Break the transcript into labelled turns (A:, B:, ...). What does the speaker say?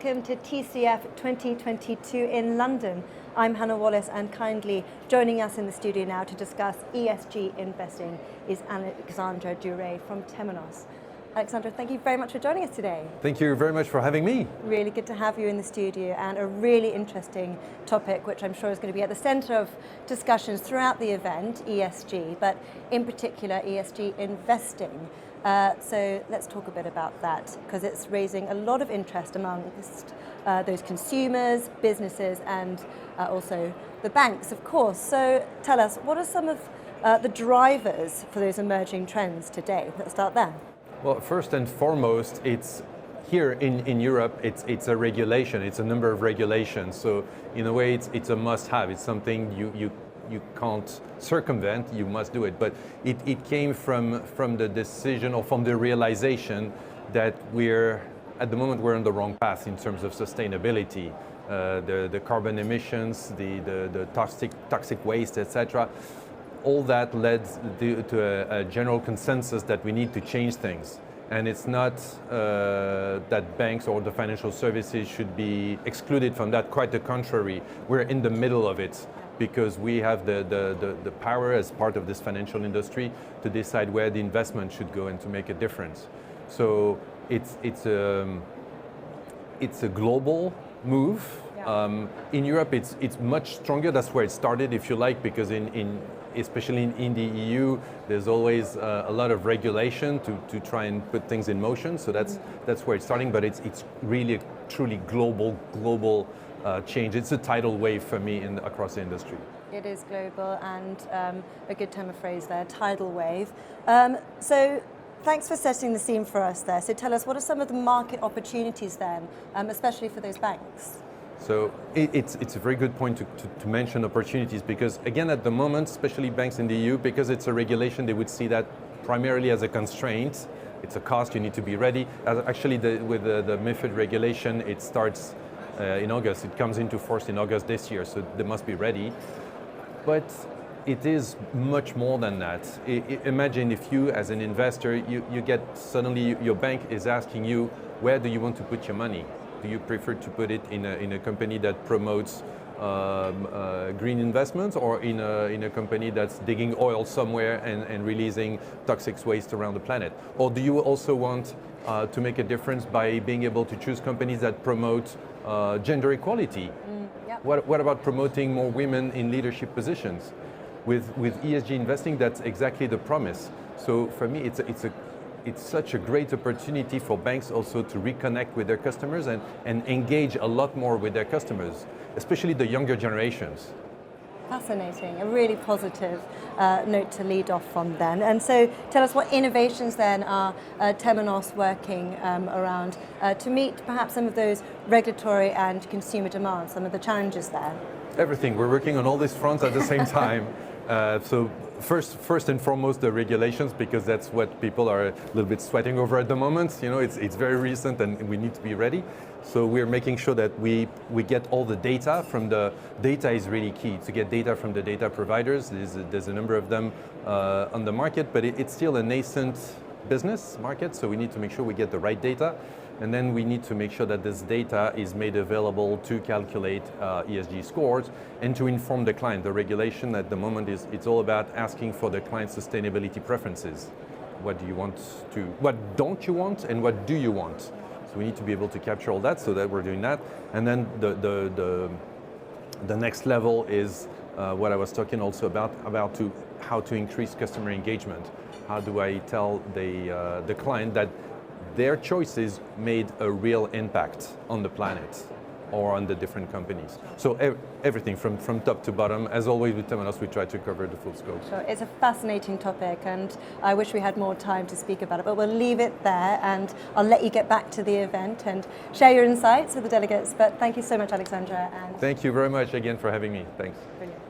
A: welcome to TCF 2022 in London. I'm Hannah Wallace, and kindly joining us in the studio now to discuss ESG investing is Alexandre Duret from Temenos. Alexandre, thank you very much for joining us today.
B: Thank you very much for having me.
A: Really good to have you in the studio, and a really interesting topic which I'm sure is going to be at the center of discussions throughout the event, ESG, but in particular ESG investing. So let's talk a bit about that, because it's raising a lot of interest amongst those consumers, businesses, and also the banks, of course. So tell us, what are some of the drivers for those emerging trends today? Let's start there.
B: Well, first and foremost, it's here in Europe, it's a regulation, it's a number of regulations. So in a way, it's a must-have. It's something you can't circumvent, you must do it. But it came from the decision, or from the realization that at the moment we're on the wrong path in terms of sustainability. The carbon emissions, the toxic waste, etc. All that led to a general consensus that we need to change things. And it's not that banks or the financial services should be excluded from that, quite the contrary. We're in the middle of it, because we have the power as part of this financial industry to decide where the investment should go and to make a difference. So it's a global move. Yeah. In Europe, it's much stronger. That's where it started, if you like, because especially in the EU, there's always a lot of regulation to try and put things in motion. So that's where it's starting. But it's really a truly global change. It's a tidal wave for me across the industry.
A: It is global, and a good term of phrase there, tidal wave. So thanks for setting the scene for us there. So tell us, what are some of the market opportunities then, especially for those banks?
B: So it's a very good point to mention opportunities, because again, at the moment, especially banks in the EU, because it's a regulation, they would see that primarily as a constraint. It's a cost, you need to be ready. Actually, with the MiFID regulation, it starts in August. It comes into force in August this year, so they must be ready. But it is much more than that. Imagine if you, as an investor, you get suddenly your bank is asking you, where do you want to put your money? Do you prefer to put it in a company that promotes green investments, or in a company that's digging oil somewhere and releasing toxic waste around the planet? Or do you also want to make a difference by being able to choose companies that promote gender equality? Yep. What about promoting more women in leadership positions? With ESG investing, that's exactly the promise. So for me, it's such a great opportunity for banks also to reconnect with their customers and engage a lot more with their customers, especially the younger generations.
A: Fascinating, a really positive note to lead off from then. And so tell us, what innovations then are Temenos working around to meet perhaps some of those regulatory and consumer demands, some of the challenges there? Everything.
B: We're working on all these fronts at the same time. So first and foremost, the regulations, because that's what people are a little bit sweating over at the moment. You know, it's very recent, and we need to be ready. So we're making sure that we get all the data from the data is really key, to get data from the data providers. There's a number of them on the market, but it's still a nascent business market, so we need to make sure we get the right data. And then we need to make sure that this data is made available to calculate ESG scores and to inform the client. The regulation at the moment it's all about asking for the client's sustainability preferences. What do you want to, what don't you want, and what do you want? So we need to be able to capture all that, so that we're doing that. And then the next level is what I was talking also about how to increase customer engagement. How do I tell the client that their choices made a real impact on the planet or on the different companies? So everything from top to bottom. As always with Temenos, we try to cover the full scope.
A: Sure, it's a fascinating topic, and I wish we had more time to speak about it, but we'll leave it there, and I'll let you get back to the event and share your insights with the delegates. But thank you so much, Alexandre. And
B: thank you very much again for having me. Thanks.
A: Brilliant.